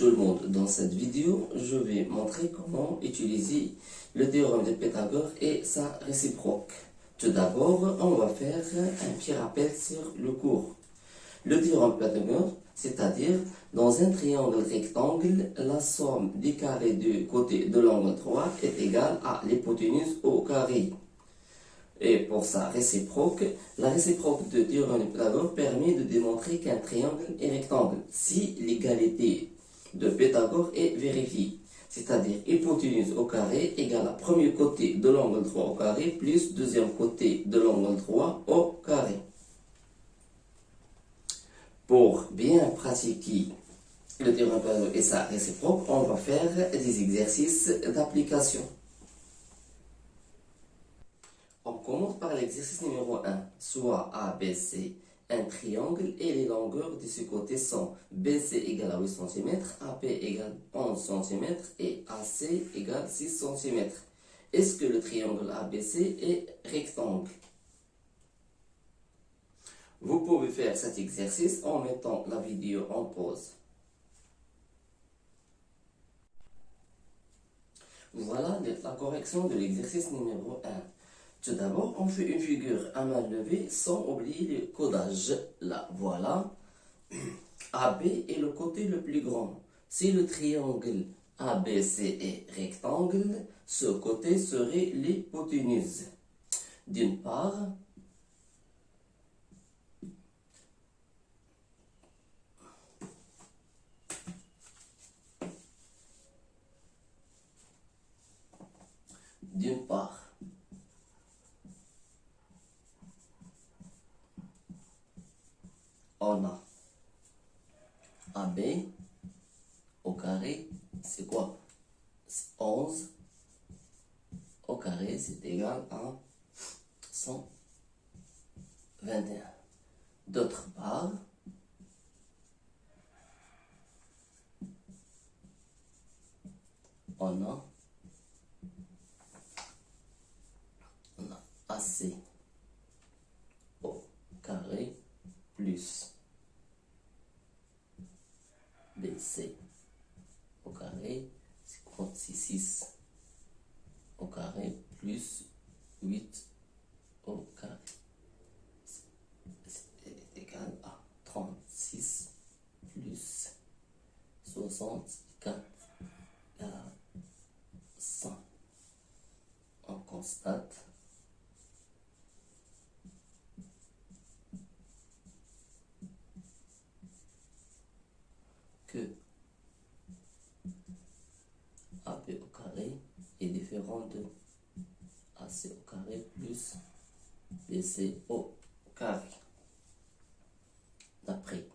tout le monde, dans cette vidéo, je vais montrer comment utiliser le théorème de Pythagore et sa réciproque. Tout d'abord, on va faire un petit rappel sur le cours. Le théorème de Pythagore, c'est-à-dire dans un triangle rectangle, la somme des carrés du côté de l'angle droit est égale à l'hypoténuse au carré. Et pour sa réciproque, la réciproque de théorème de Pythagore permet de démontrer qu'un triangle est rectangle si l'égalité de Pythagore est vérifiée. C'est-à-dire hypoténuse au carré égale à premier côté de l'angle droit au carré plus deuxième côté de l'angle droit au carré. Pour bien pratiquer le théorème de Pythagore et sa réciproque, on va faire des exercices d'application. On commence par l'exercice numéro 1, soit ABC, un triangle et les longueurs de ce côté sont BC égale à 8 cm, AP égale 11 cm et AC égale 6 cm. Est-ce que le triangle ABC est rectangle? Vous pouvez faire cet exercice en mettant la vidéo en pause. Voilà la correction de l'exercice numéro 1. Tout d'abord, on fait une figure à main levée sans oublier le codage. Là, voilà. AB est le côté le plus grand. Si le triangle ABC est rectangle, ce côté serait l'hypoténuse. D'une part, on a AB au carré, c'est quoi? 11 au carré, c'est égal à 121. D'autre part, on a AC au carré plus BC au carré, c'est quoi? C'est 6 au carré plus 8 au carré. C'est égal à 36 plus 64 à 100. On constate que AB au carré est différent de AC au carré plus BC au carré. D'après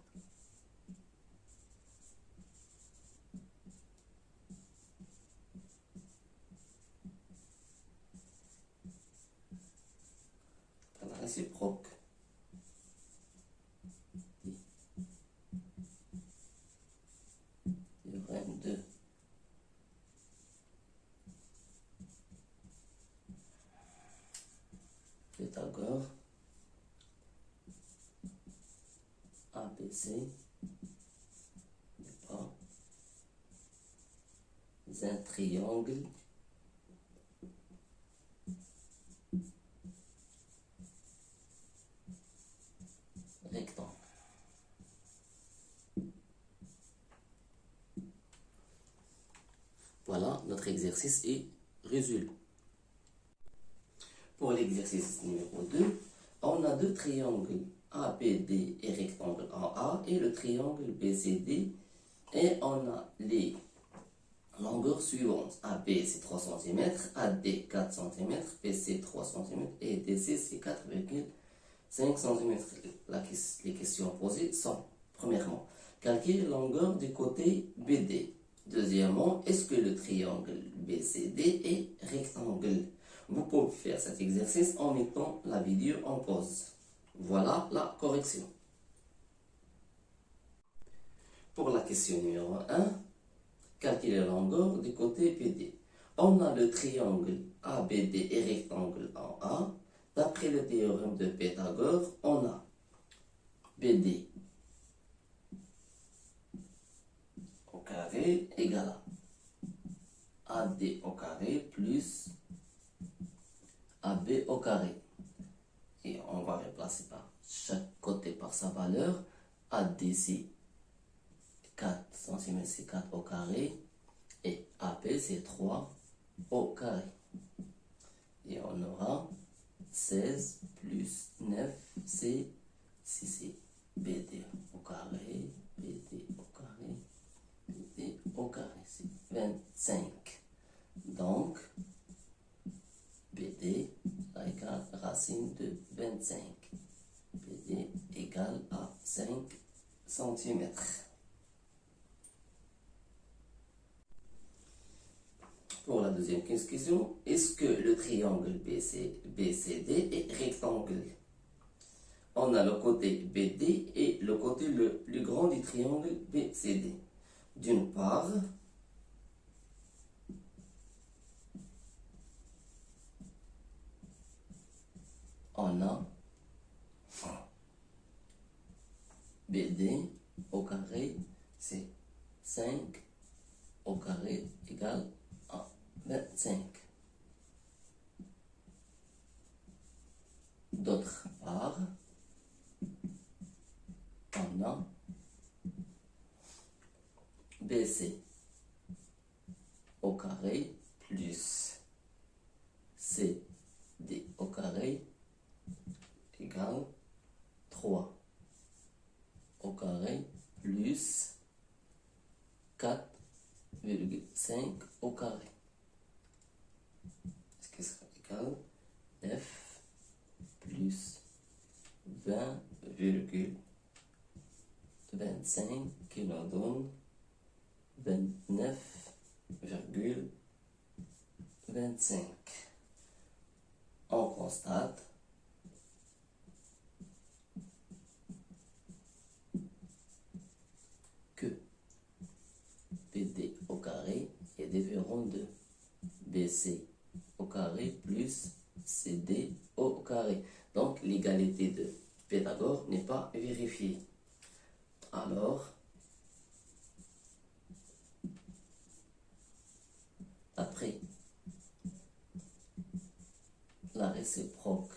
la réciproque théorème de Pythagore, ABC n'est pas un triangle rectangle. Voilà, notre exercice est résolu. Pour l'exercice numéro 2, on a deux triangles ABD et rectangle en A et le triangle BCD et on a les longueurs suivantes. AB c'est 3 cm, AD 4 cm, BC 3 cm et DC c'est 4,5 cm. Les questions posées sont, premièrement, calculer la longueur du côté BD. Deuxièmement, est-ce que le triangle BCD est rectangle? Vous pouvez faire cet exercice en mettant la vidéo en pause. Voilà la correction. Pour la question numéro 1, calculer la longueur du côté BD. On a le triangle ABD et rectangle en A. D'après le théorème de Pythagore, on a BD au carré carré égale à AD au carré plus AB au carré. Et on va remplacer par chaque côté par sa valeur. AD c'est 4 cm, c'est 4 au carré. Et AB c'est 3 au carré. Et on aura 16 plus 9, c'est BD au carré, BD au carré, BD au carré, c'est 25. Donc, BD égale racine de 25. BD égale à 5 cm. Pour la deuxième question, est-ce que le triangle BCD est rectangle? On a le côté BD et le côté le plus grand du triangle BCD. D'une part, on a BD au carré, c'est 5 au carré égale à 25. D'autre part, on a BC au carré plus CD au carré égale 3 au carré plus 4,5 au carré. Ce qui sera égal à F plus 20,25 qui nous donne 29,25. On constate que BD au carré est différent de BC au carré plus CD au carré. Donc l'égalité de Pythagore n'est pas vérifiée. Alors, après la réciproque,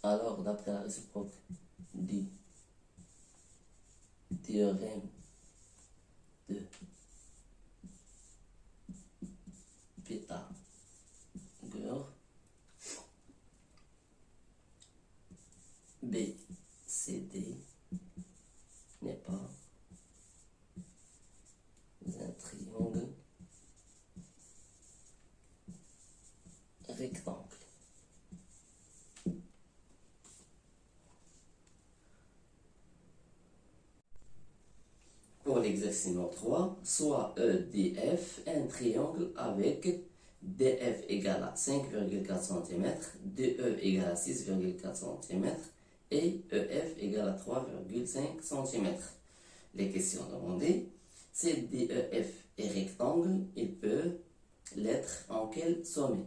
d'après la réciproque du théorème de Pythagore, BCD n'est pas un triangle rectangle. Pour l'exercice numéro 3, soit EDF un triangle avec DF égale à 5,4 cm, DE égale à 6,4 cm et EF égale à 3,5 cm. Les questions demandées, si DEF est rectangle, il peut l'être en quel sommet?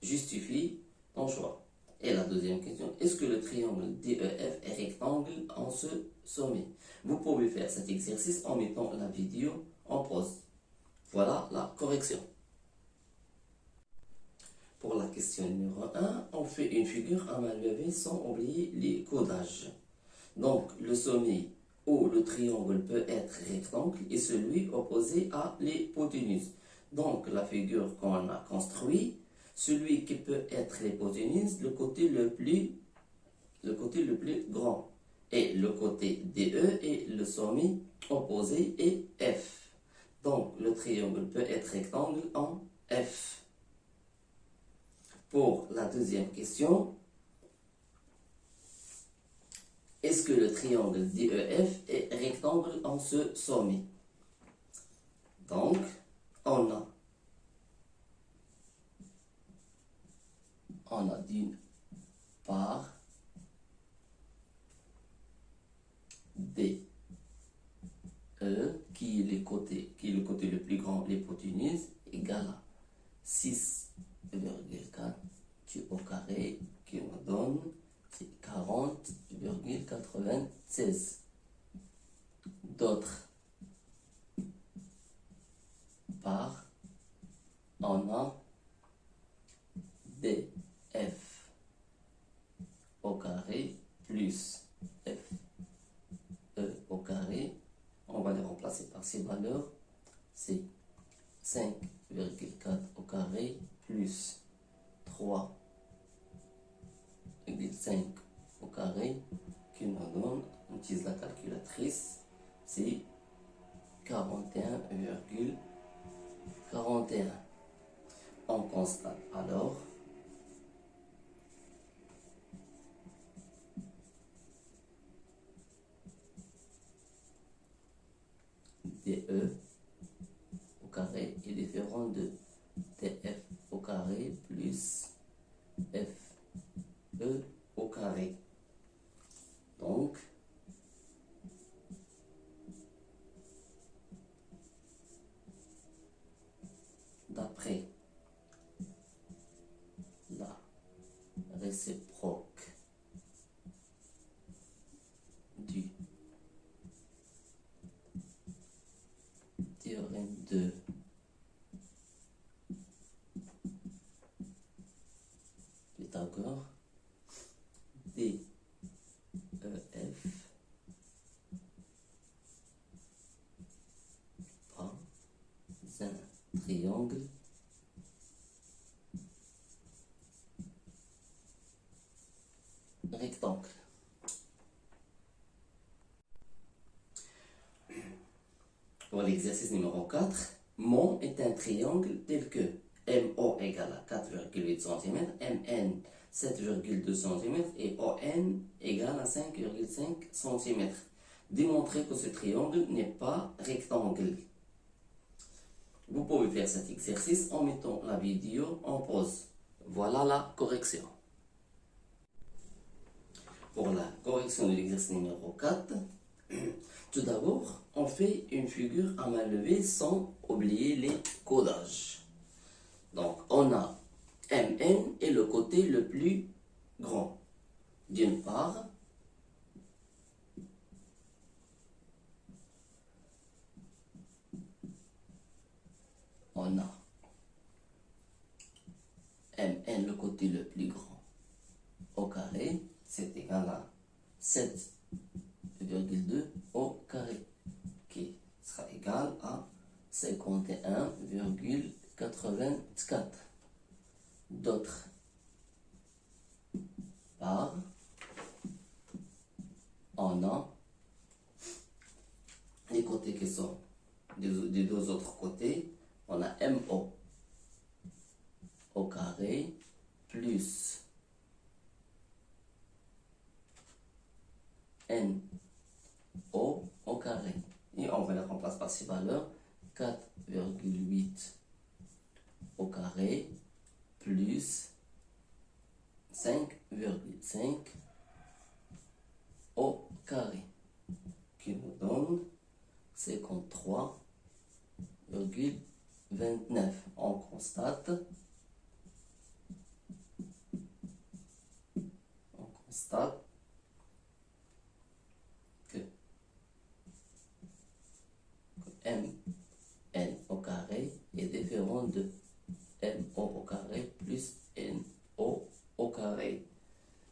Justifie ton choix. Et la deuxième question, est-ce que le triangle DEF est rectangle en ce sommet? Vous pouvez faire cet exercice en mettant la vidéo en pause. Voilà la correction. Pour la question numéro 1, on fait une figure à main levée sans oublier les codages. Donc, le sommet où le triangle peut être rectangle est celui opposé à l'hypoténuse. Donc, la figure qu'on a construite, celui qui peut être l'hypoténuse, le côté le plus grand. Et le côté DE est le sommet opposé est F. Donc, le triangle peut être rectangle en F. Pour la deuxième question, est-ce que le triangle DEF est rectangle en ce sommet? Donc, on a d'une part DE qui est le côté le plus grand, l'hypoténuse, égale à 6,4 au carré qui nous donne 40,96. D'autre part, on a DF au carré plus FE au carré. On va les remplacer par ces valeurs. C'est 5,4 au carré plus 3,5 au carré qui nous donne, on utilise la calculatrice, c'est 41,41. On constate alors DE au carré est différent de DF au carré plus FE au carré. Donc, d'après la réciproque du théorème de Pythagore, DEF pas un triangle rectangle. Pour l'exercice numéro 4, MON est un triangle tel que MO égale à 4,8 cm, MN 7,2 cm et ON égale à 5,5 cm. Démontrez que ce triangle n'est pas rectangle. Vous pouvez faire cet exercice en mettant la vidéo en pause. Voilà la correction. Pour la correction de l'exercice numéro 4, tout d'abord, on fait une figure à main levée sans oublier les codages. Donc, on a MN est le côté le plus grand. D'une part, on a MN, le côté le plus grand, au carré, c'est égal à 7,2 au carré, qui sera égal à 51,84. D'autre part, on a les côtés qui sont des deux autres côtés. On a MO au carré plus NO au carré. Et on va les remplacer par ces valeurs. 4,8 au carré plus 5,5 au carré, qui nous donne 53,29. On constate que MN au carré est différent de MO au carré plus NO au carré.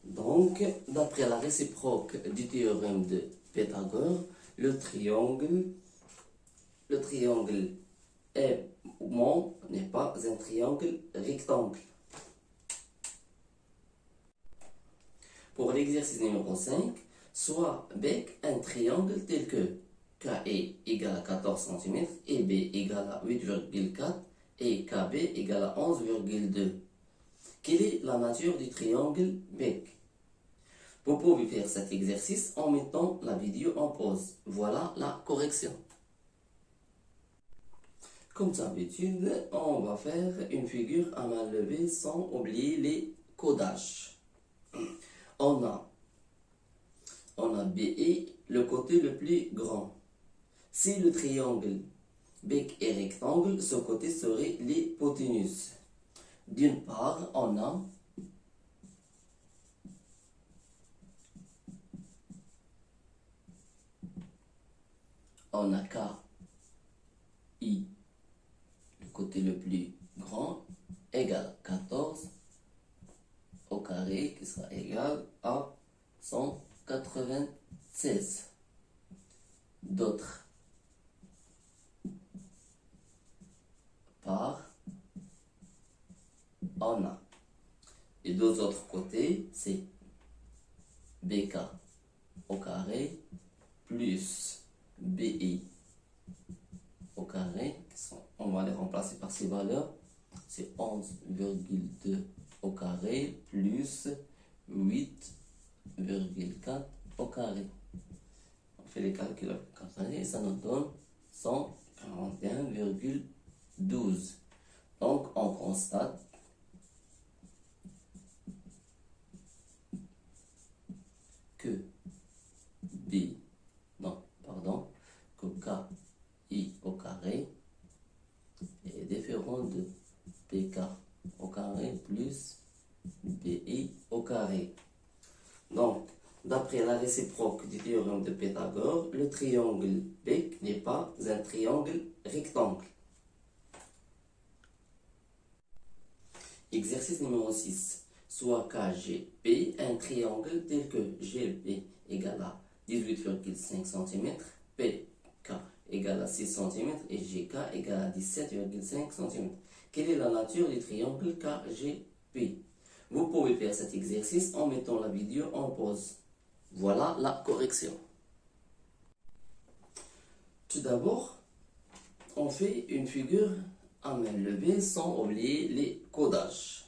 Donc, d'après la réciproque du théorème de Pythagore, le triangle MON n'est pas un triangle rectangle. Pour l'exercice numéro 5, soit bec un triangle tel que KE égale à 14 cm, EB égale à 8,4 et KB égale à 11,2. Quelle est la nature du triangle bec? Vous pouvez faire cet exercice en mettant la vidéo en pause. Voilà la correction. Comme d'habitude, on va faire une figure à main levée sans oublier les codages. On a BE, le côté le plus grand. Si le triangle bec est rectangle, ce côté serait l'hypoténuse. D'une part, on a on a K, I, le côté le plus grand, égale 14 au carré, qui sera égal à 196. D'autre part, on a. Et deux autres côtés, c'est BK au carré plus BI au carré. On va les remplacer par ces valeurs. C'est 11,2 au carré plus 8,4 au carré. On fait les calculs au carré et ça nous donne 141,12. Donc on constate que que KI au carré est différent de PK au carré plus BI au carré. Donc, d'après la réciproque du théorème de Pythagore, le triangle B n'est pas un triangle rectangle. Exercice numéro 6. Soit KGP, un triangle tel que GP égale à 18,5 cm, PK égale à 6 cm et GK égale à 17,5 cm. Quelle est la nature du triangle KGP? Vous pouvez faire cet exercice en mettant la vidéo en pause. Voilà la correction. Tout d'abord, on fait une figure à main levée sans oublier les codages.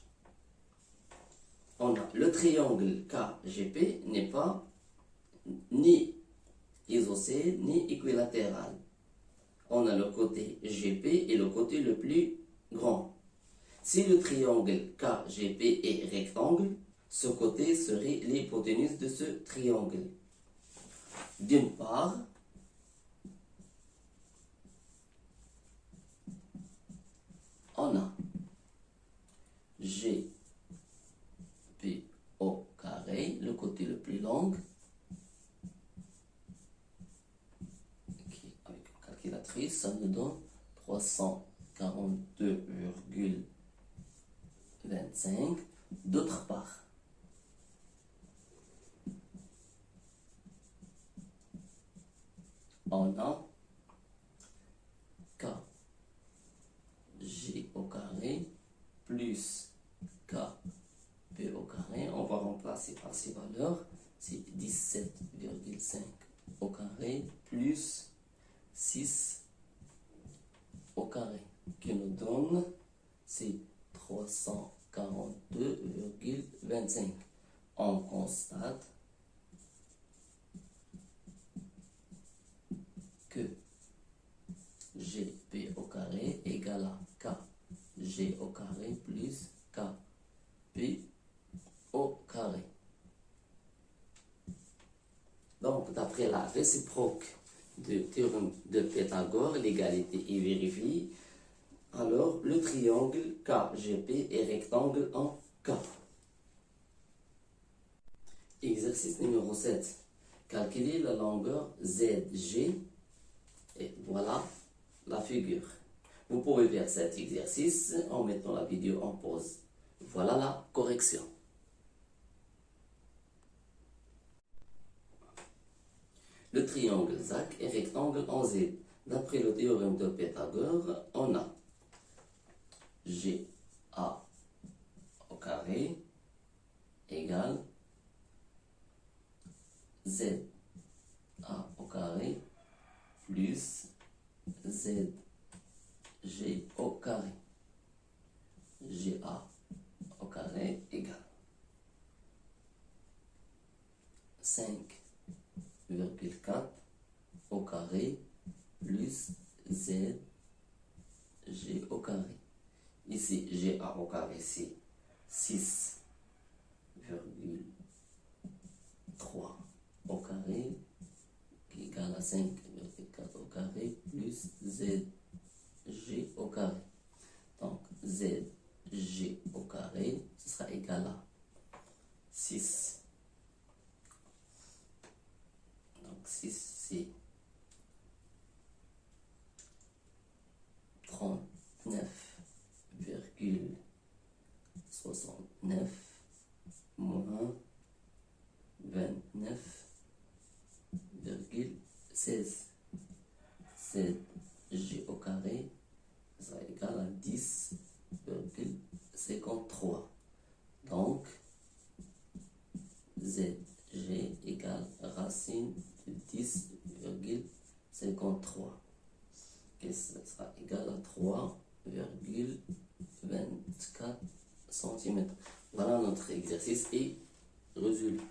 On a le triangle KGP n'est pas ni isocèle ni équilatéral. On a le côté GP et le côté le plus grand. Si le triangle KGP est rectangle, ce côté serait l'hypoténuse de ce triangle. D'une part, on a GP au carré, le côté le plus long, qui, avec une calculatrice, ça nous donne 342,25. D'autre part, on a KG au carré plus KP au carré. On va remplacer par ces valeurs. C'est 17,5 au carré plus 6 au carré, qui nous donne, c'est 342,25. On constate que GP au carré égale à KG au carré plus KP au carré. Donc, d'après la réciproque du théorème de Pythagore, l'égalité est vérifiée. Alors, le triangle KGP est rectangle en K. Exercice numéro 7. Calculer la longueur ZG. Et voilà la figure. Vous pouvez faire cet exercice en mettant la vidéo en pause. Voilà la correction. Le triangle ZAC est rectangle en Z. D'après le théorème de Pythagore, on a GA au carré égale ZA au carré plus ZG au carré. GA au carré égale 5,4 au carré plus ZG au carré. Ici, GA au carré, c'est 6,3 au carré qui est égal à 5,4 au carré plus ZG au carré. Donc, ZG au carré, ce sera égal à 6. Donc, 6, c'est 9 moins 29,16. 7G au carré, ça sera égal à 10,53. Donc, ZG égale racine de 10,53. Et ça sera égal à 3,24 cm. Voilà notre exercice et résultat.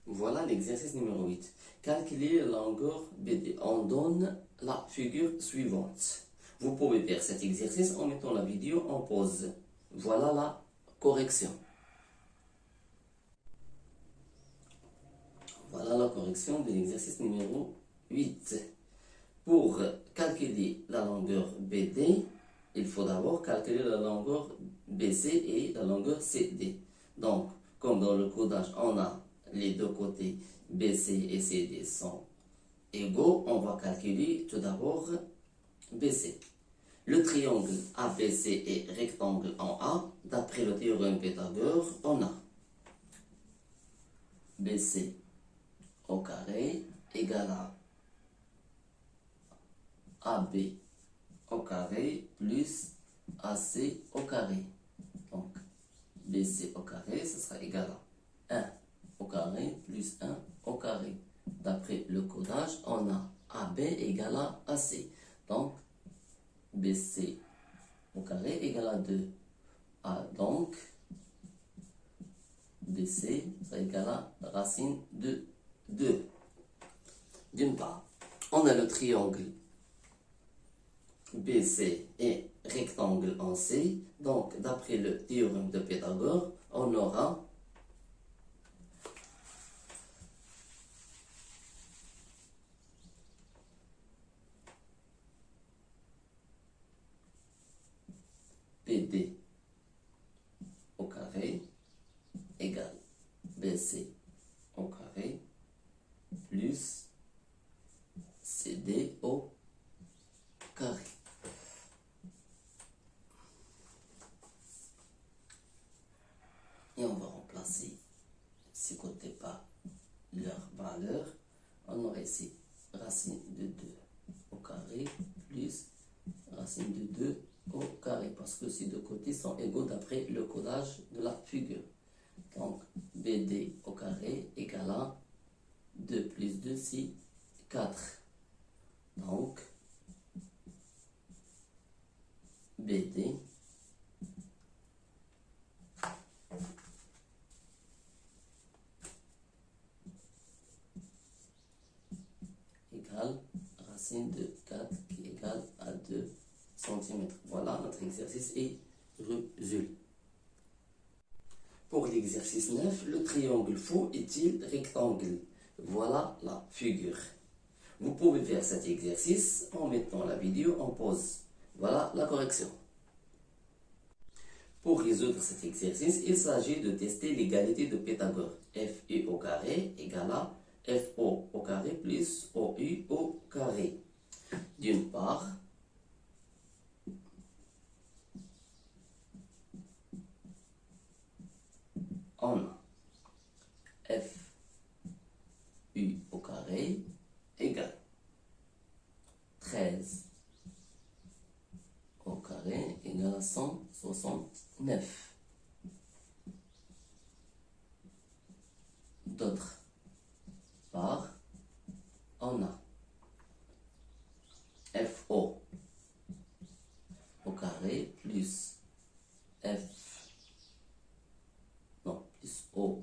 Voilà l'exercice numéro 8. Calculer la longueur BD. On donne la figure suivante. Vous pouvez faire cet exercice en mettant la vidéo en pause. Voilà la correction. Voilà la correction de l'exercice numéro 8. Pour calculer la longueur BD, il faut d'abord calculer la longueur BC et la longueur CD. Donc, comme dans le codage, on a les deux côtés BC et CD sont égaux, on va calculer tout d'abord BC. Le triangle ABC est rectangle en A. D'après le théorème Pythagore, on a BC au carré égale à AB au carré plus AC au carré. Donc, BC au carré, ce sera égal à 1 au carré plus 1 au carré. D'après le codage, on a AB égale à AC. Donc, BC au carré égale à 2. Donc, BC ça égale à racine de 2. D'une part, on a le triangle BC et rectangle en C. Donc, d'après le théorème de Pythagore, on aura PD au carré égale BC au carré plus CD au carré. Et on va remplacer ces côtés par leur valeur. On aurait ici racine de 2 au carré plus racine de 2 au carré, parce que ces deux côtés sont égaux d'après le codage de la figure. Donc, BD au carré égale à 2 plus 2, c'est 4. Donc, BD égale racine de 4 qui est égale à 2 cm. Voilà notre exercice et résultat. Pour l'exercice 9, le triangle faux est-il rectangle? Voilà la figure. Vous pouvez faire cet exercice en mettant la vidéo en pause. Voilà la correction. Pour résoudre cet exercice, il s'agit de tester l'égalité de Pythagore. FI au carré égale à FO au carré plus OU au carré. D'une part, on a FU au carré égale 13 au carré égale à 169. D'autre part, on a FO au carré plus O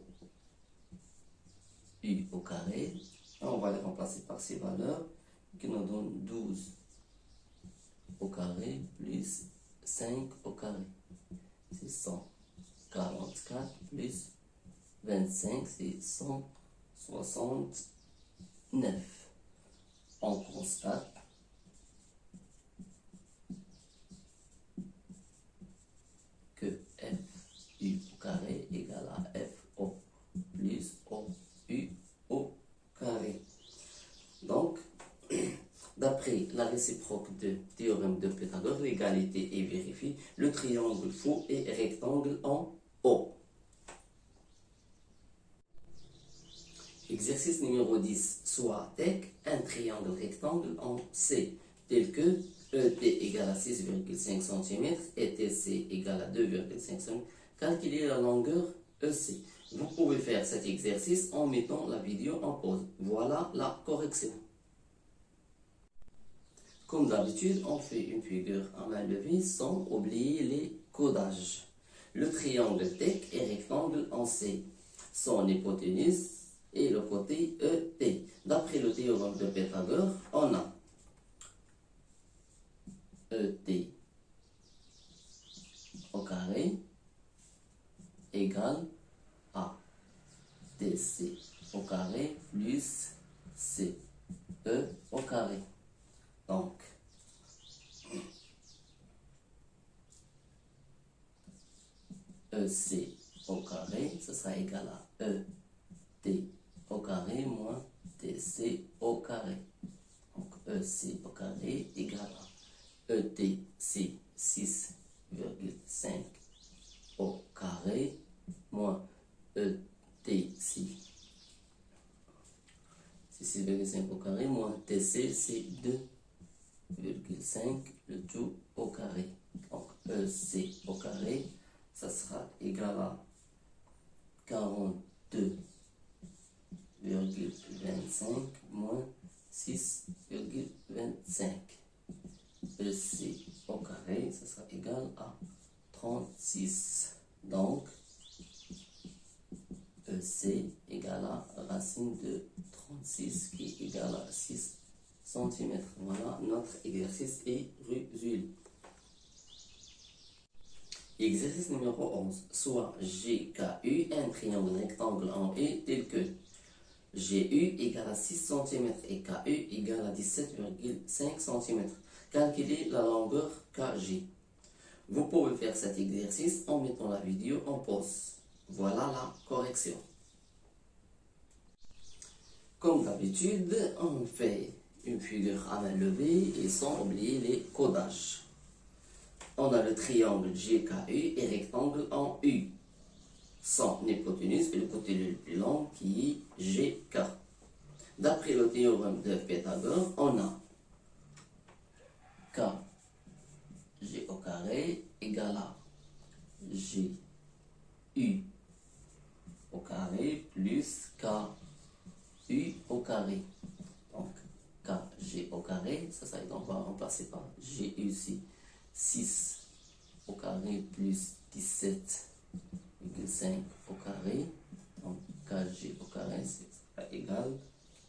U au carré. On va les remplacer par ces valeurs qui nous donnent 12 au carré plus 5 au carré. C'est 144 plus 25, c'est 169. On constate que FU au carré égale à FO plus OU au carré. Donc, d'après la réciproque de théorème théorème de Pythagore, l'égalité est vérifiée, le triangle faux et rectangle en O. Exercice numéro 10. Soit TEC un triangle rectangle en C, tel que ET égale à 6,5 cm et TC égale à 2,5 cm. Calculez la longueur EC. Vous pouvez faire cet exercice en mettant la vidéo en pause. Voilà la correction. Comme d'habitude, on fait une figure à main levée sans oublier les codages. Le triangle TEC est rectangle en C. Son hypoténuse est le côté ET. D'après le théorème de Pythagore, on a ET au carré égale à TC au carré plus CE au carré. Donc, EC au carré, ce sera égal à ET au carré moins TC au carré. Donc, EC au carré égale à ET, c'est 6,5 au carré moins ET, c'est 6,5 au carré moins TC, c'est 2,5 le tout au carré. Donc EC au carré, ça sera égal à 42,25 moins 6,25. EC au carré, ça sera égal à 36. Donc EC égale à racine de 36 qui est égale à 6 cm. Voilà, notre exercice est résolu. Exercice numéro 11. Soit GKU, un triangle rectangle en E tel que GU égale à 6 cm et KU égale à 17,5 cm. Calculez la longueur KG. Vous pouvez faire cet exercice en mettant la vidéo en pause. Voilà la correction. Comme d'habitude, on fait une figure à main levée et sans oublier les codages. On a le triangle GKU et rectangle en U. Son hypoténuse est le côté le plus long qui est GK. D'après le théorème de Pythagore, on a KG au carré égale à GU au carré plus KU au carré. Donc KG au carré, ça on va remplacer par GU ici. 6 au carré plus 17,5 au carré. Donc KG au carré, c'est égal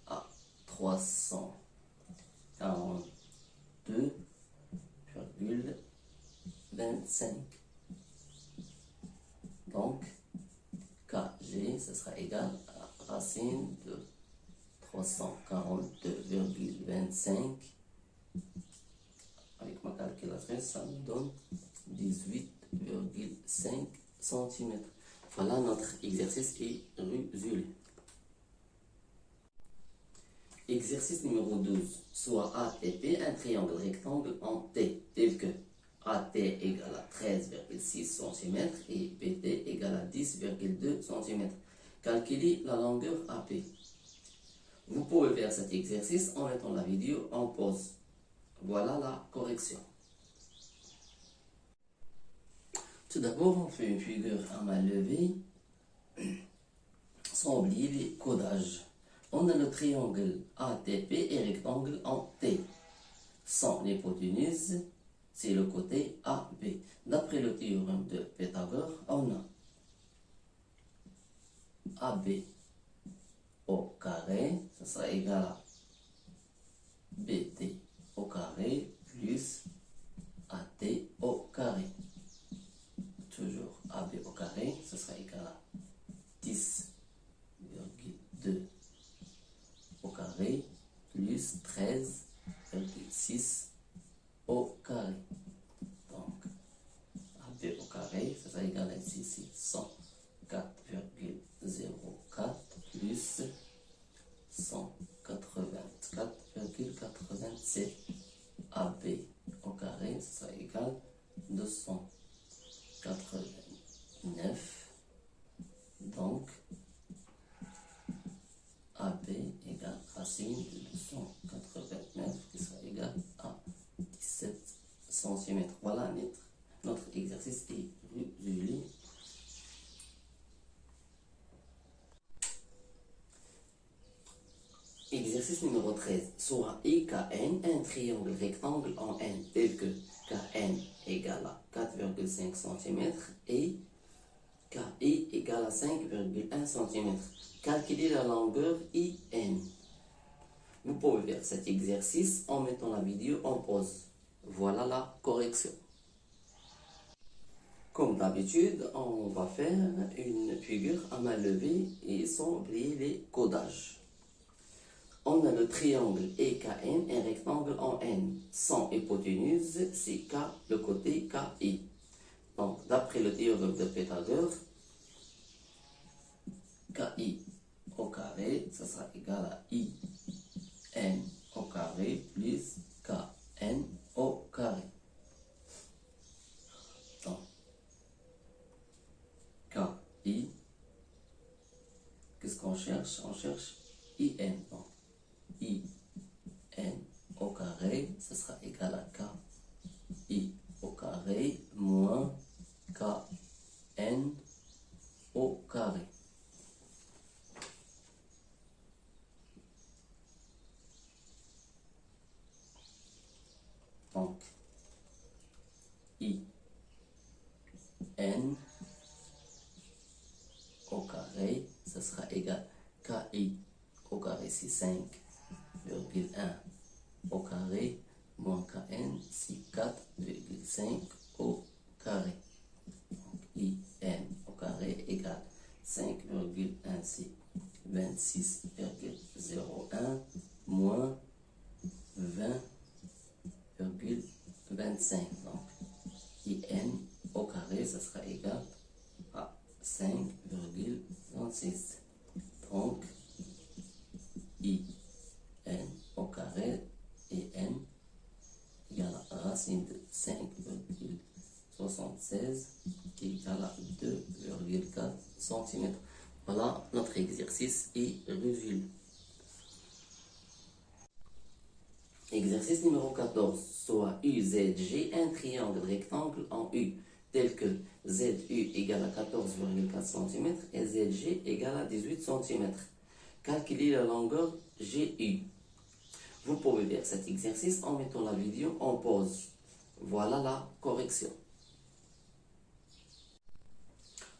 à 342,25. Donc KG, ce sera égal à racine de 342,25. Avec ma calculatrice, ça nous donne 18,5 cm. Voilà, notre exercice est résolu. Exercice numéro 12. Soit ATP, un triangle rectangle en T, tel que AT égale à 13,6 cm et BT égale à 10,2 cm. Calculez la longueur AP. Vous pouvez faire cet exercice en mettant la vidéo en pause. Voilà la correction. Tout d'abord, on fait une figure à main levée sans oublier les codages. On a le triangle ATP et rectangle en T. Son hypoténuse, c'est le côté AB. D'après le théorème de Pythagore, on a AB au carré, ça sera égal à BT au carré plus AT au carré. Toujours AB au carré, ce sera égal à 10,2 au carré plus 13,6 au carré. Donc, AB au carré, ça sera égal à ici 104,04 plus 184,87 AB au carré 289. Donc, AB égale racine de 289 qui sera égal à 17 cm. Voilà, notre exercice est résolu. Exercice numéro 13. Soit IKN un triangle rectangle en N tel que KN égale à 4,5 cm et KI égale à 5,1 cm. Calculez la longueur IN. Vous pouvez faire cet exercice en mettant la vidéo en pause. Voilà la correction. Comme d'habitude, on va faire une figure à main levée et sans oublier les codages. On a le triangle EKN, un rectangle en N. Son hypoténuse, c'est K, le côté KI. Donc, d'après le théorème de Pythagore, KI au carré, ça sera égal à IN au carré plus KN au carré. Donc, KI, qu'est-ce qu'on cherche? On cherche IN. Donc, IN au carré, ça sera égal à KI au carré moins KN au carré. Donc, IN au carré, ça sera égal à KI au carré, c'est 5,1 au carré, moins KN, c'est 4,5 au carré. Donc, IN au carré égale 5,1, c'est 26,01 moins 20,25. Donc, IN au carré, ça sera égal à 5,26. Donc, IN au carré et N égale à racine de 5,76 qui égale à 2,4 cm. Voilà, notre exercice est résolu. Exercice numéro 14. Soit UZG un triangle rectangle en U tel que ZU égale à 14,4 cm et ZG égale à 18 cm. Calculez la longueur GU. Vous pouvez faire cet exercice en mettant la vidéo en pause. Voilà la correction.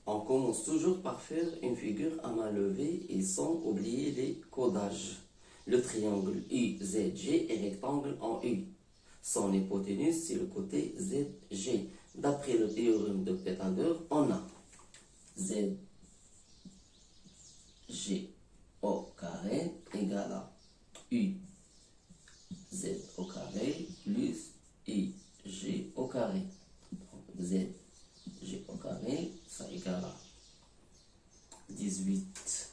On commence toujours par faire une figure à main levée et sans oublier les codages. Le triangle UZG est rectangle en U. Son hypoténuse, c'est le côté ZG. D'après le théorème de Pythagore, on a ZG au carré égale à UZ au carré plus IG au carré. Donc, ZG au carré, ça égale à 18.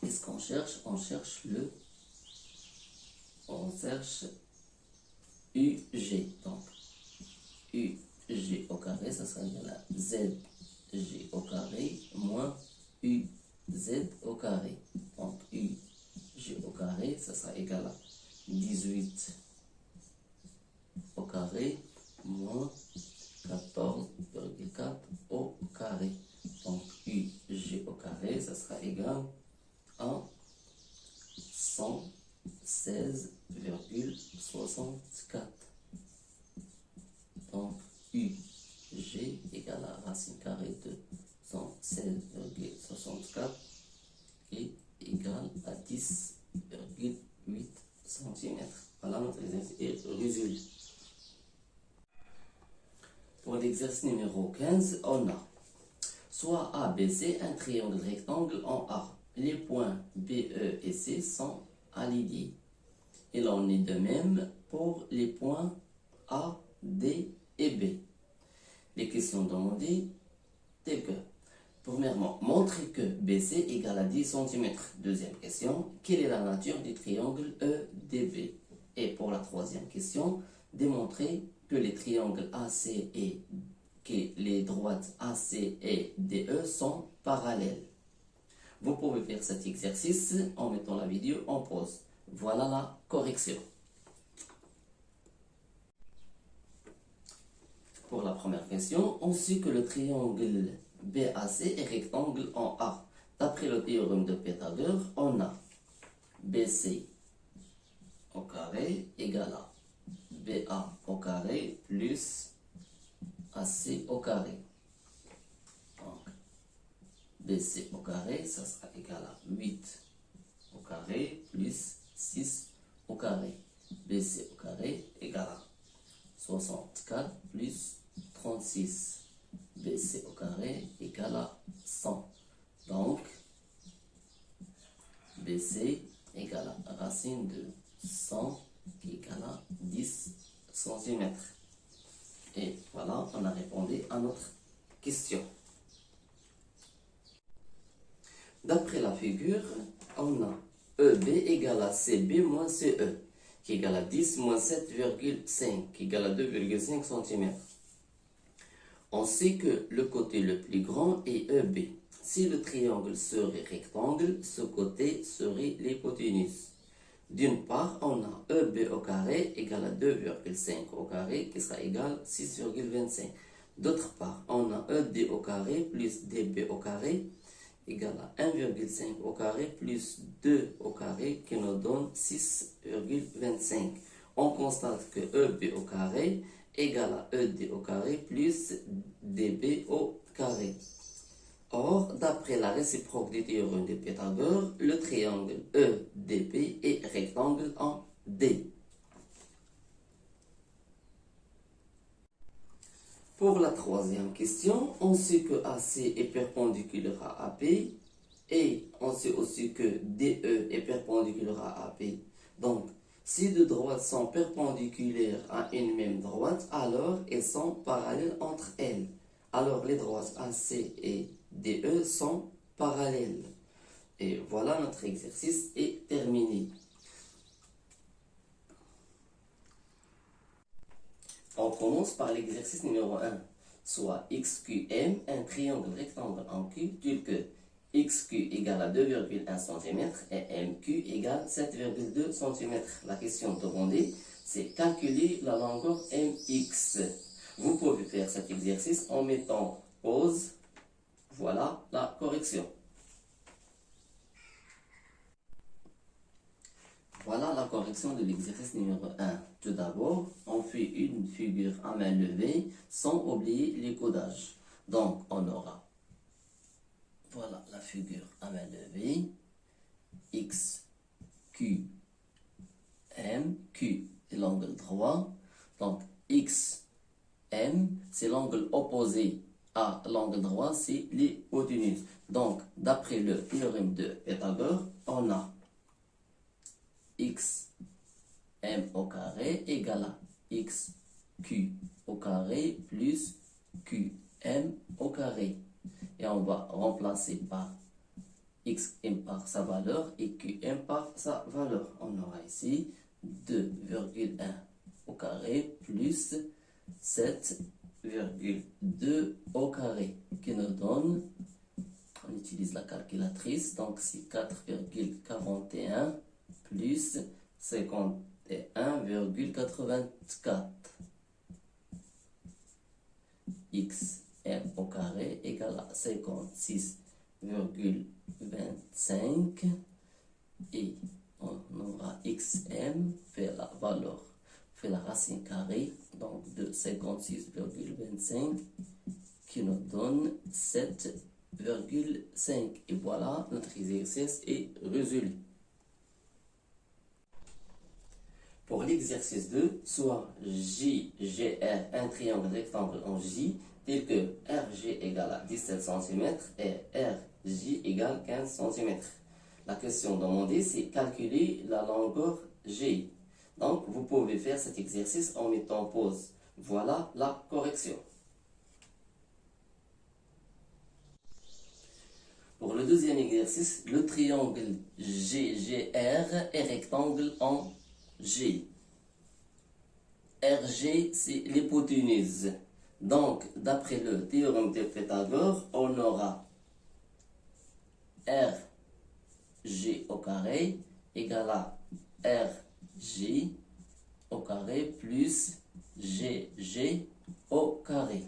Qu'est-ce qu'on cherche? On cherche UG. Donc, UG au carré, ça sera égal à ZG au carré moins UZ au carré. Donc, UG au carré, ça sera égal à 18 au carré moins 14,4 au carré. Donc, UG au carré, ça sera égal à 116,64. Donc, UG égale à racine carrée de 116,64 et égale à 10,8 cm. Voilà, notre exercice est résolu. Pour l'exercice numéro 15, on a soit ABC, un triangle rectangle en A. Les points B, E et C sont alignés. Il en est de même pour les points A, D et B. Les questions demandées telles que Premièrement, montrer que BC égale à 10 cm. Deuxième question, quelle est la nature du triangle EDB? Et pour la troisième question, démontrer que les triangles AC et que les droites AC et DE sont parallèles. Vous pouvez faire cet exercice en mettant la vidéo en pause. Voilà la correction. Pour la première question, on sait que le triangle BAC est rectangle en A. D'après le théorème de Pythagore, on a BC au carré égale à BA au carré plus AC au carré. Donc, BC au carré, ça sera égal à 8 au carré plus 6 au carré. BC au carré égale à 64 plus 36. BC au carré égale à 100. Donc, BC égale à racine de 100 qui égale à 10 cm. Et voilà, on a répondu à notre question. D'après la figure, on a EB égale à CB moins CE, qui égale à 10 moins 7,5, qui égale à 2,5 cm. On sait que le côté le plus grand est EB. Si le triangle serait rectangle, ce côté serait l'hypoténuse. D'une part, on a EB au carré égale à 2,5 au carré, qui sera égal à 6,25. D'autre part, on a ED au carré plus DB au carré égale à 1,5 au carré plus 2 au carré qui nous donne 6,25. On constate que EB au carré égale à ED au carré plus DB au carré. Or, d'après la réciproque du théorème de Pythagore, le triangle EDB est rectangle en D. Pour la troisième question, on sait que AC est perpendiculaire à AP et on sait aussi que DE est perpendiculaire à AP. Donc, si deux droites sont perpendiculaires à une même droite, alors elles sont parallèles entre elles. Alors, les droites AC et DE sont parallèles. Et voilà, notre exercice est terminé. On commence par l'exercice numéro 1, soit XQM, un triangle rectangle en Q, tel que XQ égale à 2,1 cm et MQ égale 7,2 cm. La question demandée, c'est calculer la longueur MX. Vous pouvez faire cet exercice en mettant pause. Voilà la correction. Voilà la correction de l'exercice numéro 1. Tout d'abord, on fait une figure à main levée sans oublier les codages. Donc, on aura, voilà la figure à main levée, X, Q, M, Q est l'angle droit. Donc, X, M, c'est l'angle opposé à l'angle droit, c'est l'hypoténuse. Donc, d'après le théorème de Pythagore, on a x m au carré égale à x q au carré plus q m au carré. Et on va remplacer par x m par sa valeur et q m par sa valeur. On aura ici 2,1 au carré plus 7,2 au carré qui nous donne, on utilise la calculatrice, donc c'est 4,41 plus 51,84. X m au carré égale à 56,25 et on aura xm fait la valeur, fait la racine carrée donc de 56,25 qui nous donne 7,5 et voilà, notre exercice est résolu. Pour l'exercice 2, soit JGR, un triangle rectangle en J, tel que RG égale à 17 cm et RJ égale 15 cm. La question demandée, c'est calculer la longueur G. Donc, vous pouvez faire cet exercice en mettant pause. Voilà la correction. deuxième exercice, le triangle GGR est rectangle en G. RG, c'est l'hypoténuse. Donc, d'après le théorème de Pythagore, on aura RG au carré égale à RG au carré plus GG au carré.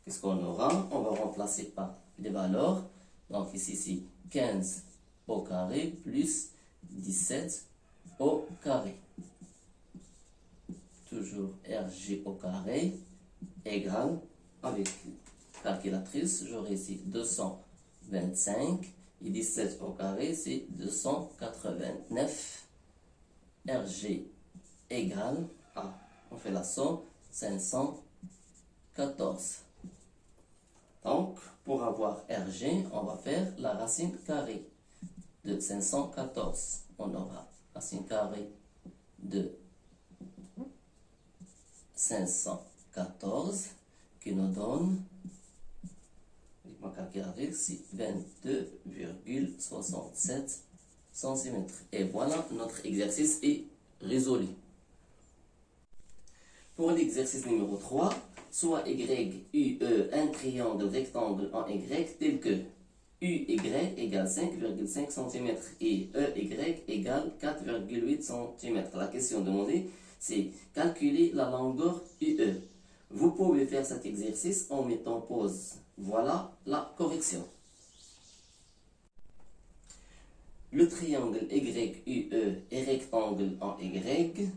Qu'est-ce qu'on aura? On va remplacer par les valeurs. Donc ici, c'est 15 au carré plus 17 au carré. Toujours RG au carré égale, avec calculatrice, j'aurai ici 225 et 17 au carré, c'est 289. RG égale à, on fait la somme, 514. Donc, pour avoir RG, on va faire la racine carrée de 514. On aura racine carrée de 514 qui nous donne, avec ma calculatrice, c'est 22,67 cm. Et voilà, notre exercice est résolu. Pour l'exercice numéro 3, soit YUE un triangle rectangle en Y tel que UY égale 5,5 cm et EY égale 4,8 cm. La question demandée, c'est calculer la longueur UE. Vous pouvez faire cet exercice en mettant pause. Voilà la correction. Le triangle YUE est rectangle en Y.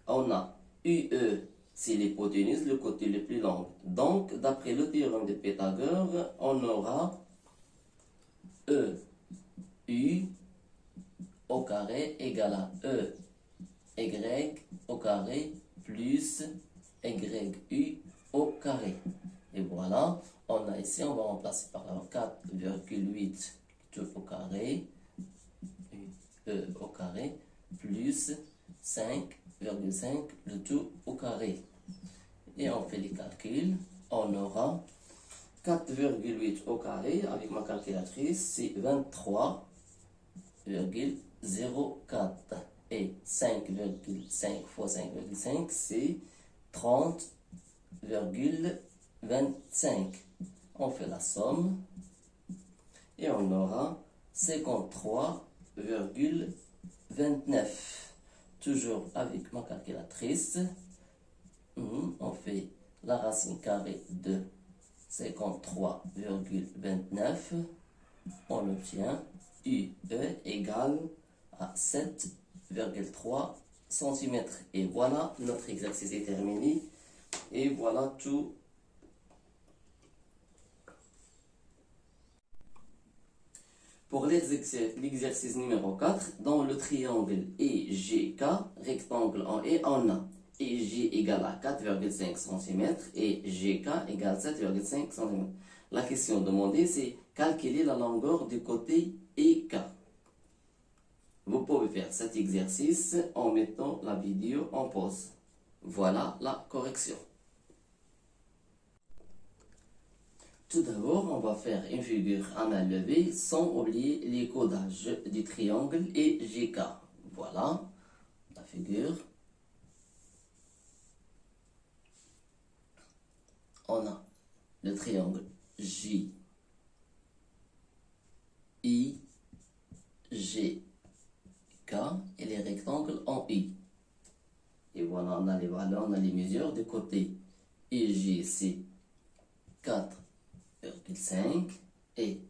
On a UE, c'est l'hypoténuse, le côté le plus long. Donc, d'après le théorème de Pythagore, on aura EU au carré égale à EY au carré plus YU au carré. Et voilà, on a ici, on va remplacer par la 4,8 tout au carré, E au carré, plus 5,5 le tout au carré. Et on fait les calculs, on aura 4,8 au carré, avec ma calculatrice, c'est 23,04. Et 5,5 fois 5,5, c'est 30,25. On fait la somme et on aura 53,29. Toujours avec ma calculatrice, on fait la racine carrée de 53,29. On obtient UE égale à 7,3 cm. Et voilà, notre exercice est terminé. Et voilà tout. Pour l'exercice numéro 4, dans le triangle EGK, rectangle en E, on a EG égale à 4,5 cm et GK égale 7,5 cm. La question demandée, c'est calculer la longueur du côté EK. Vous pouvez faire cet exercice en mettant la vidéo en pause. Voilà la correction. Tout d'abord, on va faire une figure à main levée sans oublier les codages du triangle EGK. Voilà la figure. On a le triangle J, I, G, K et les rectangles en I. Et voilà, on a les valeurs, on a les mesures de côté. IG, c'est 4,5 et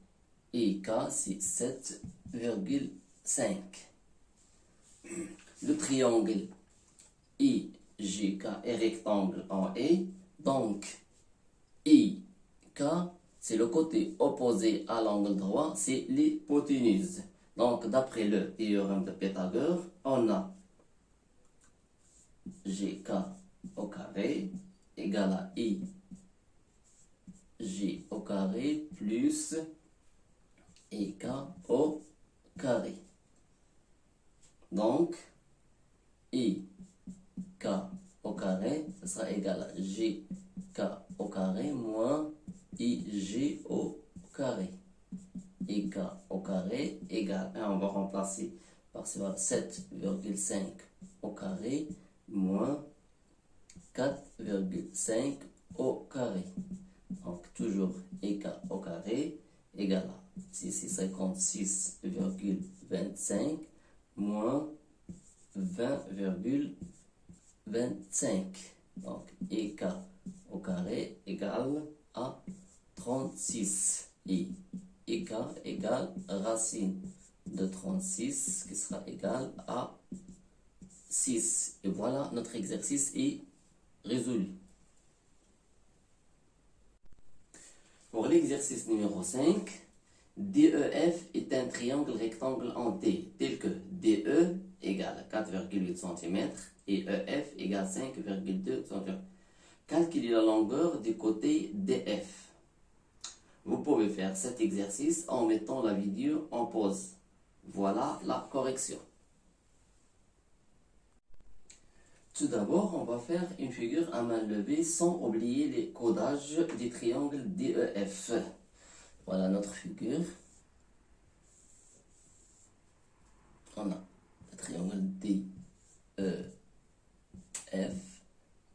IK, c'est 7,5. Le triangle IGK est rectangle en E, donc IK, c'est le côté opposé à l'angle droit, c'est l'hypoténuse. Donc, d'après le théorème de Pythagore, on a GK au carré égale à IG au carré plus IK au carré. Donc, IK au carré, ça sera égal à GK au carré moins IG au carré. égal au carré égale, et on va remplacer par 7,5 au carré moins 4,5 au carré. Donc, toujours égal au carré égale à ici 56,25 moins 20,25. Donc, égal au carré égale à 36. Et égal racine de 36 qui sera égal à 6. Et voilà, notre exercice est résolu. Pour l'exercice numéro 5, DEF est un triangle rectangle en D, tel que DE égale 4,8 cm et EF égale 5,2 cm. Calculez la longueur du côté DF. Vous pouvez faire cet exercice en mettant la vidéo en pause. Voilà la correction. Tout d'abord, on va faire une figure à main levée sans oublier les codages du triangle DEF. Voilà notre figure. On a le triangle DEF,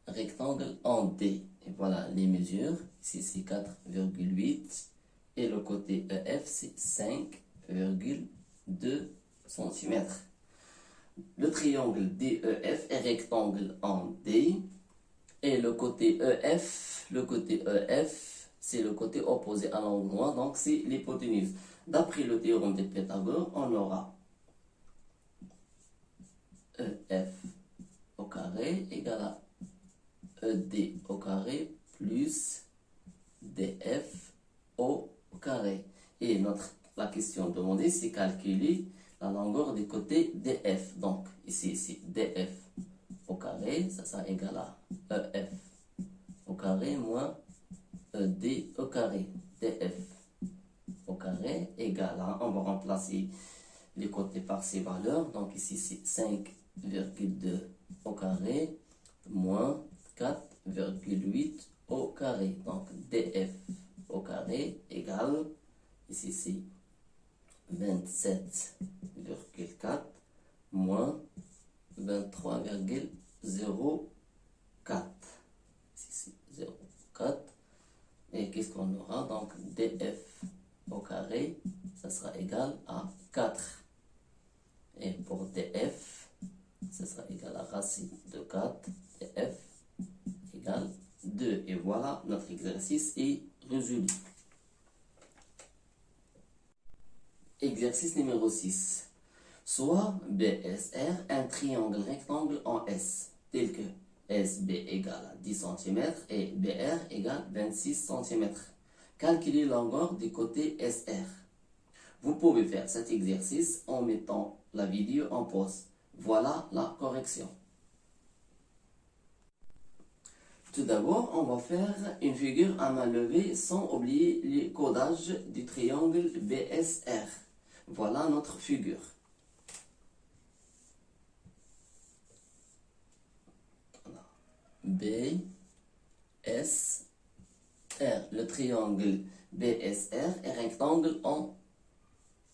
rectangle en D. Et voilà les mesures. Ici, c'est 4,8. Et le côté EF, c'est 5,2 cm. Le triangle DEF est rectangle en D. Et le côté EF, c'est le côté opposé à l'angle droit, donc c'est l'hypoténuse. D'après le théorème de Pythagore, on aura EF au carré égale à ED au carré plus DF au carré. Et la question demandée, c'est calculer la longueur du côté DF. Donc, ici, c'est DF au carré, ça sera égal à EF au carré moins ED au carré. DF au carré égale à, on va remplacer les côtés par ces valeurs. Donc, ici, c'est 5,2 au carré moins 4,8 au carré. Donc, DF au carré égale, ici, c'est 27,4 moins 23,04. Ici, c'est 0,4. Et qu'est-ce qu'on aura? Donc, DF au carré, ça sera égal à 4. Et pour DF, ça sera égal à racine de 4. DF égale 2. Et voilà, notre exercice est résolu. Exercice numéro 6. Soit BSR un triangle rectangle en S, tel que SB égale à 10 cm et BR égale 26 cm. Calculez la longueur du côté SR. Vous pouvez faire cet exercice en mettant la vidéo en pause. Voilà la correction. Tout d'abord, on va faire une figure à main levée sans oublier les codages du triangle BSR. Voilà notre figure. BSR. Le triangle BSR est rectangle en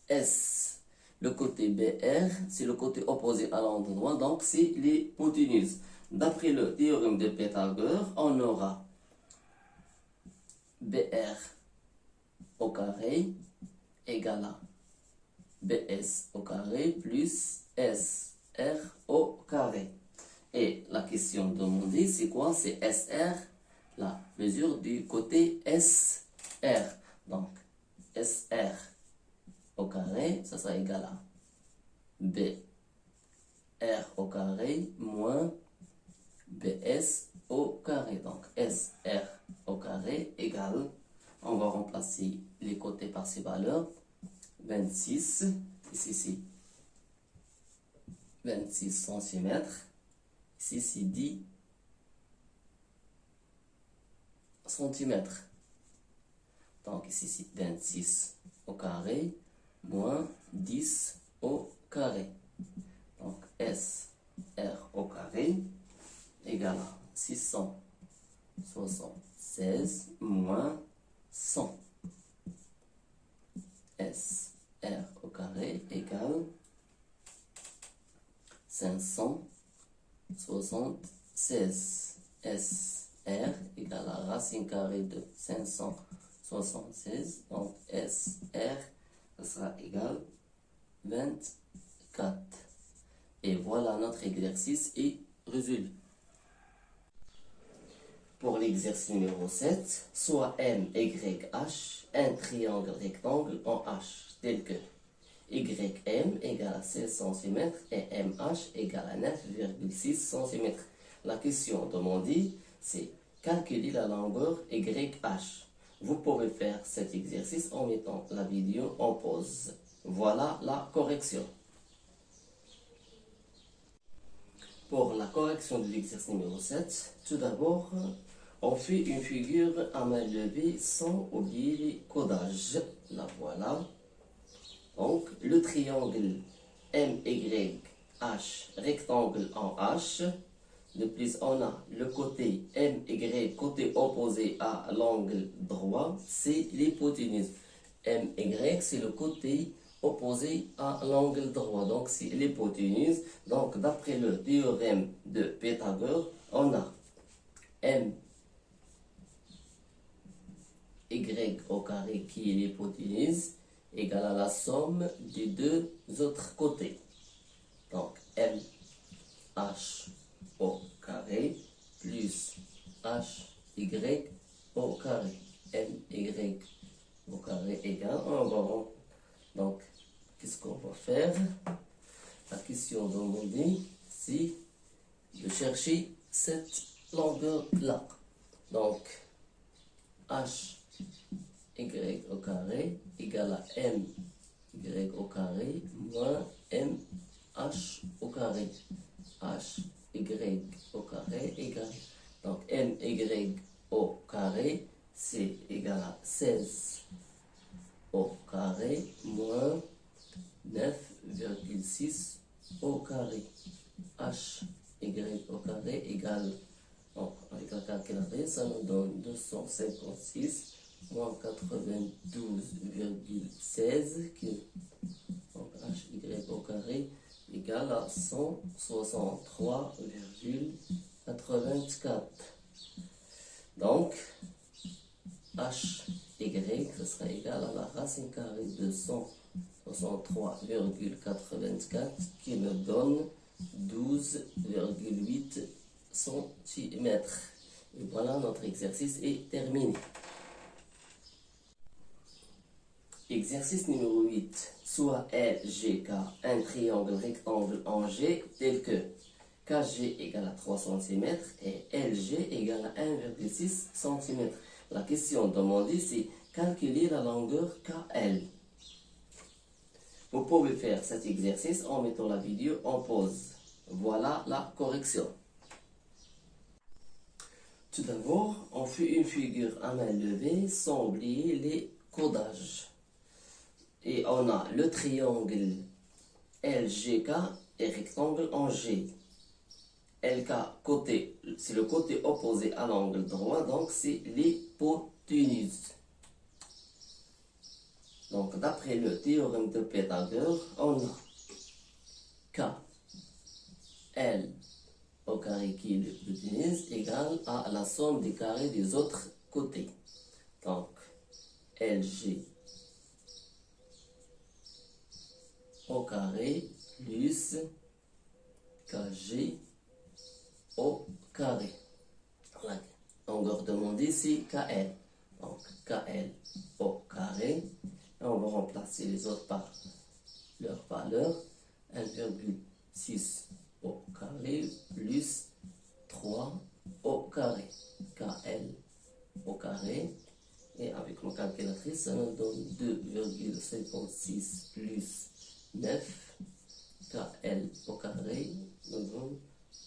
S. Le côté BR, c'est le côté opposé à l'angle droit, donc c'est l'hypoténuse. D'après le théorème de Pythagore, on aura BR au carré égale à BS au carré plus SR au carré. Et la question demandée, c'est quoi? C'est SR, la mesure du côté SR. Donc, SR au carré, ça sera égal à BR au carré moins BS au carré. Donc, SR au carré égale, on va remplacer les côtés par ces valeurs. 26, ici c'est 26 cm, ici c'est 10 cm. Donc ici c'est 26 au carré moins 10 au carré. Donc SR au carré égale à 676 moins 100. SR au carré égale 576. SR égale la racine carrée de 576. Donc SR, ça sera égal 24. Et voilà notre exercice est résolu. Pour l'exercice numéro 7, soit MYH un triangle rectangle en H, tel que YM égale à 16 cm et MH égale à 9,6 cm. La question demandée, c'est calculer la longueur YH. Vous pouvez faire cet exercice en mettant la vidéo en pause. Voilà la correction. Pour la correction de l'exercice numéro 7, tout d'abord, on fait une figure à main levée sans oublier les codages. La voilà. Donc, le triangle MYH, rectangle en H. De plus, on a le côté MY, côté opposé à l'angle droit, c'est l'hypoténuse. MY, c'est le côté opposé à l'angle droit, donc c'est l'hypoténuse. Donc, d'après le théorème de Pythagore, on a MY au carré qui est l'hypoténuse égale à la somme des deux autres côtés. Donc, MH au carré plus HY au carré. MY au carré égale, donc, qu'est-ce qu'on va faire? La question demandée, c'est de chercher cette longueur-là. Donc, HY au carré égale à MY au carré moins MH au carré. HY au carré égale, donc MY au carré, c'est égal à 16 au carré moins 9,6 au carré. HY au carré égale, donc avec la calculatrice, ça nous donne 256 moins 92,16 qui, donc HY au carré égale à 163,84. Donc, HY, ce sera égal à la racine carrée de 163,84 qui me donne 12,8 cm. Et voilà, notre exercice est terminé. Exercice numéro 8. Soit LGK, un triangle rectangle en G, tel que KG égale à 3 cm et LG égale à 1,6 cm. La question demandée, c'est calculer la longueur KL. Vous pouvez faire cet exercice en mettant la vidéo en pause. Voilà la correction. Tout d'abord, on fait une figure à main levée sans oublier les codages. Et on a le triangle LGK et rectangle en G. LK, c'est le côté opposé à l'angle droit, donc c'est l'hypoténuse. Donc, d'après le théorème de Pythagore, on a K, L au carré qui est l'hypoténuse égale à la somme des carrés des autres côtés. Donc, LG au carré plus KG au carré. La longueur demandée, c'est KL. Donc, KL au carré. Et on va remplacer les autres par leur valeur. 1,6 au carré plus 3 au carré. KL au carré. Et avec ma calculatrice, ça nous donne 2,56 plus 9. KL au carré nous donne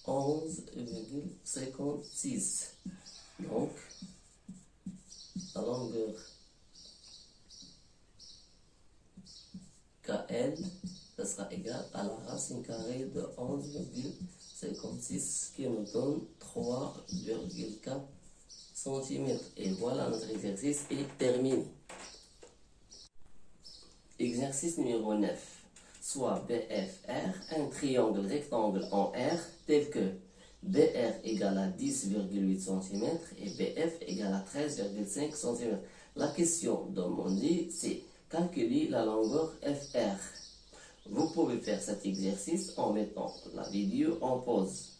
11,56. Donc, la longueur KL, ça sera égal à la racine carrée de 11,56 qui nous donne 3,4 cm. Et voilà, notre exercice est terminé. Exercice numéro 9. Soit BFR, un triangle rectangle en R, tel que BR égale à 10,8 cm et BF égale à 13,5 cm. La question demandée, c'est calculer la longueur FR. Vous pouvez faire cet exercice en mettant la vidéo en pause.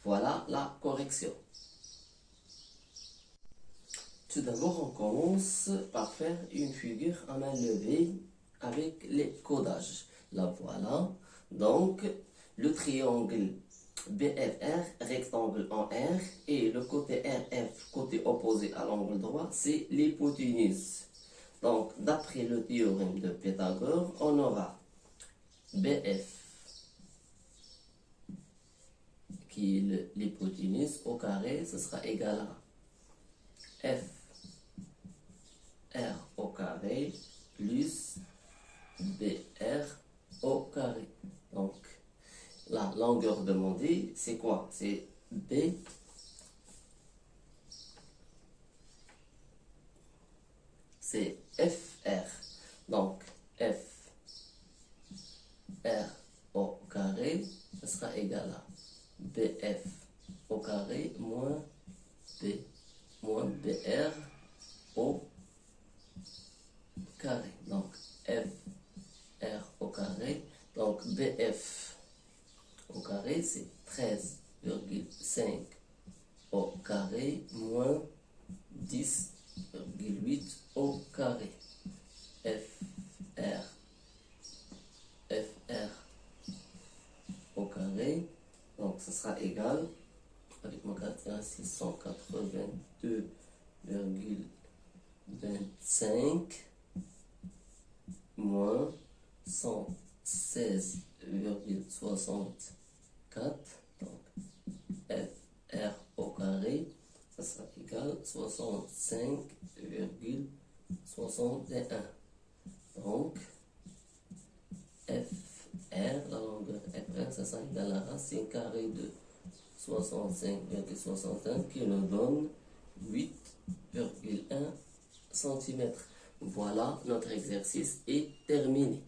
Voilà la correction. Tout d'abord, on commence par faire une figure à main levée avec les codages. La voilà. Donc, le triangle BFR, rectangle en R, et le côté RF, côté opposé à l'angle droit, c'est l'hypoténuse. Donc, d'après le théorème de Pythagore, on aura BF, qui est l'hypoténuse, au carré, ce sera égal à F R au carré plus BR au carré. Donc, la longueur demandée, c'est quoi? C'est B c'est FR. Donc, FR au carré, ce sera égal à BF au carré moins BR au carré. Donc, FR au carré. Donc, BF au carré, c'est 13,5 au carré moins 10,8 au carré. FR au carré. Donc, ce sera égal, avec mon caractère 682,25 moins 116,64. Donc, FR au carré, ça sera égal 65,61. Donc, FR, la longueur FR, ça sera égal à la racine carrée de 65,61 qui nous donne 8,1 cm. Voilà, notre exercice est terminé.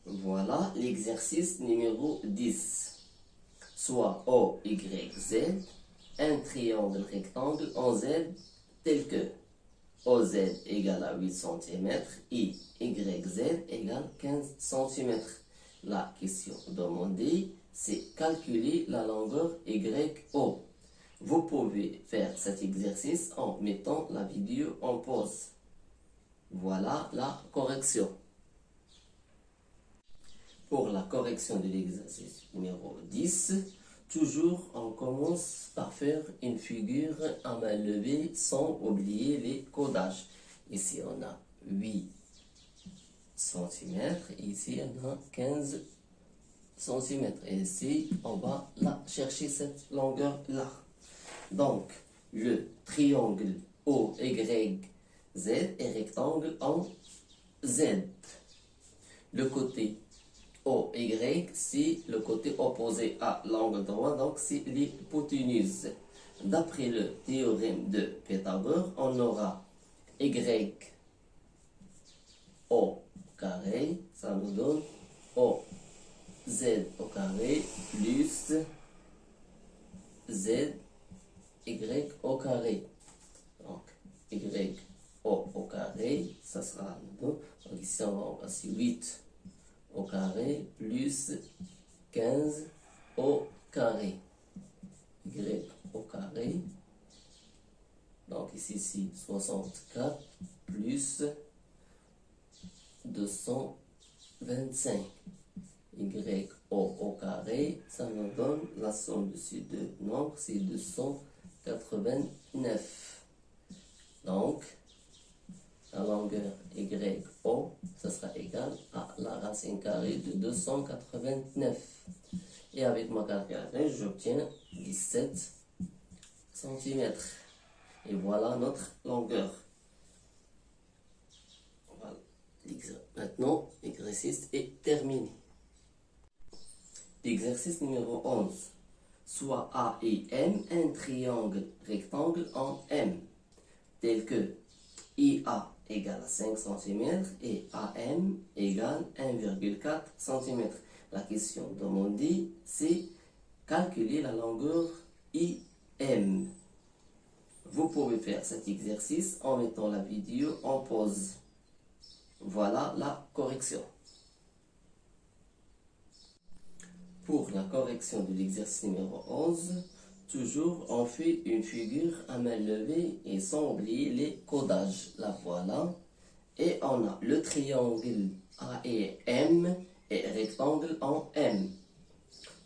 Voilà l'exercice numéro 10. Soit OYZ, un triangle rectangle en Z tel que OZ égale à 8 cm et YZ égale 15 cm. La question demandée, c'est calculer la longueur YO. Vous pouvez faire cet exercice en mettant la vidéo en pause. Voilà la correction. Pour la correction de l'exercice numéro 10, toujours on commence par faire une figure à main levée sans oublier les codages. Ici on a 8 cm, ici on a 15 cm. Et ici on va la chercher cette longueur là. Donc le triangle OYZ est rectangle en Z. Le côté OY, c'est le côté opposé à l'angle droit, donc c'est l'hypoténuse. D'après le théorème de Pythagore, on aura Y au carré, ça nous donne OZ au carré plus Z Y au carré. Donc, Y au carré, ça sera, donc ici on va remplacer 8 au carré plus 15 au carré. Y au carré. Donc ici, 64 plus 225. Y au carré, ça nous donne la somme de ces deux nombres, c'est 289. Donc, la longueur YO, ça sera égal à la racine carrée de 289. Et avec ma calculatrice, j'obtiens 17 cm. Et voilà notre longueur. Voilà. Maintenant, l'exercice est terminé. L'exercice numéro 11. Soit A et M, un triangle rectangle en M, tel que IA égale à 5 cm et AM égale 1,4 cm. La question demandée, c'est calculer la longueur IM. Vous pouvez faire cet exercice en mettant la vidéo en pause. Voilà la correction. Pour la correction de l'exercice numéro 11, toujours on fait une figure à main levée et sans oublier les codages. La voilà. Et on a le triangle AEM et rectangle en M.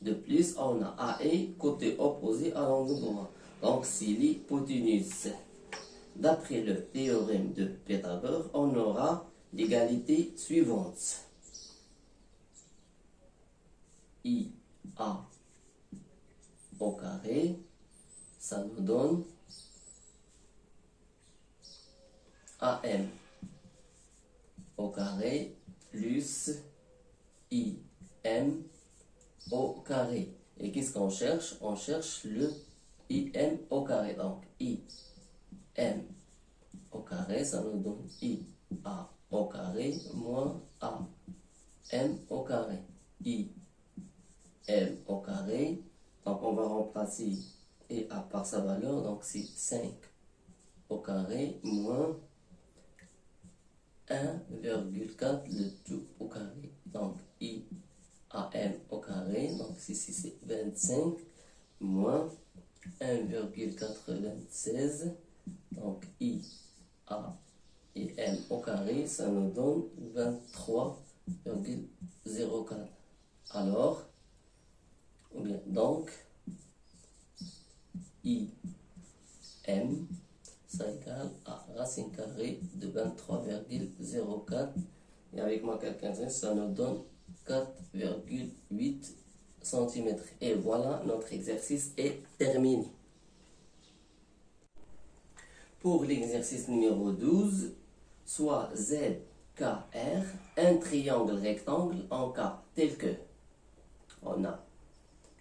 De plus, on a AE côté opposé à l'angle droit. Donc, c'est l'hypoténuse. D'après le théorème de Pythagore, on aura l'égalité suivante. IA au carré, ça nous donne AM au carré plus IM au carré. Et qu'est-ce qu'on cherche? On cherche le IM au carré. Donc, IM au carré, ça nous donne IA au carré moins AM au carré. IM au carré. Donc, on va remplacer IA par sa valeur. Donc, c'est 5 au carré moins 1,4 le tout au carré. Donc, IAM au carré. Donc, ici, c'est 25 moins 1,96. Donc, IA et M au carré, ça nous donne 23,04. Alors, ou bien, donc, IM, ça égale à racine carrée de 23,04. Et avec ma calculatrice, ça nous donne 4,8 cm. Et voilà, notre exercice est terminé. Pour l'exercice numéro 12, soit ZKR, un triangle rectangle en K, tel que on a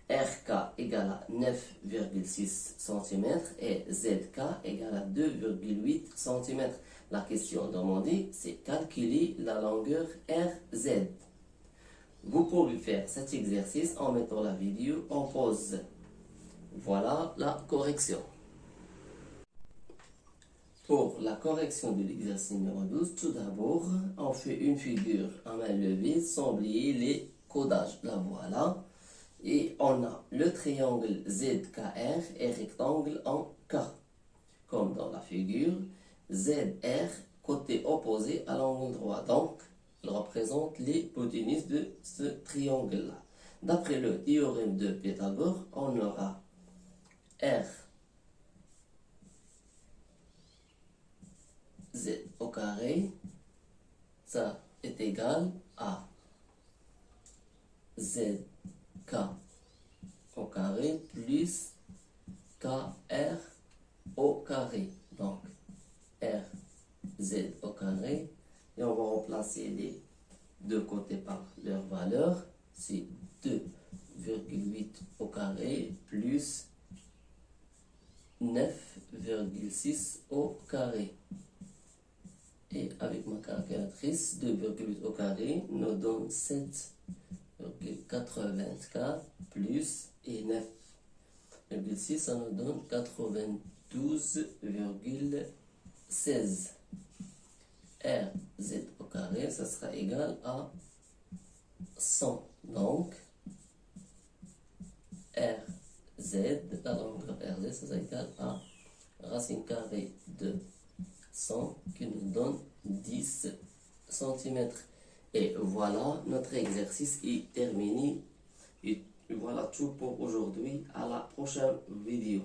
RK égale à 9,6 cm et ZK égale à 2,8 cm. La question demandée, c'est calculer la longueur RZ. Vous pouvez faire cet exercice en mettant la vidéo en pause. Voilà la correction. Pour la correction de l'exercice numéro 12, tout d'abord, on fait une figure à main levée sans oublier les codages. La voilà. Et on a le triangle ZKR et rectangle en K. Comme dans la figure, ZR côté opposé à l'angle droit. Donc, il représente l'hypoténuse de ce triangle-là. D'après le théorème de Pythagore, on aura R Z au carré, ça est égal à ZK au carré plus KR au carré. Donc, RZ au carré. Et on va remplacer les deux côtés par leur valeur. C'est 2,8 au carré plus 9,6 au carré. Et avec ma calculatrice, 2,8 au carré nous donne 7,84 plus et 9,6, ça nous donne 92,16. RZ au carré, ça sera égal à 100. Donc, RZ, la longueur RZ, ça sera égal à racine carrée de 100 qui nous donne 10 cm. Et voilà, notre exercice est terminé. Et voilà tout pour aujourd'hui. À la prochaine vidéo.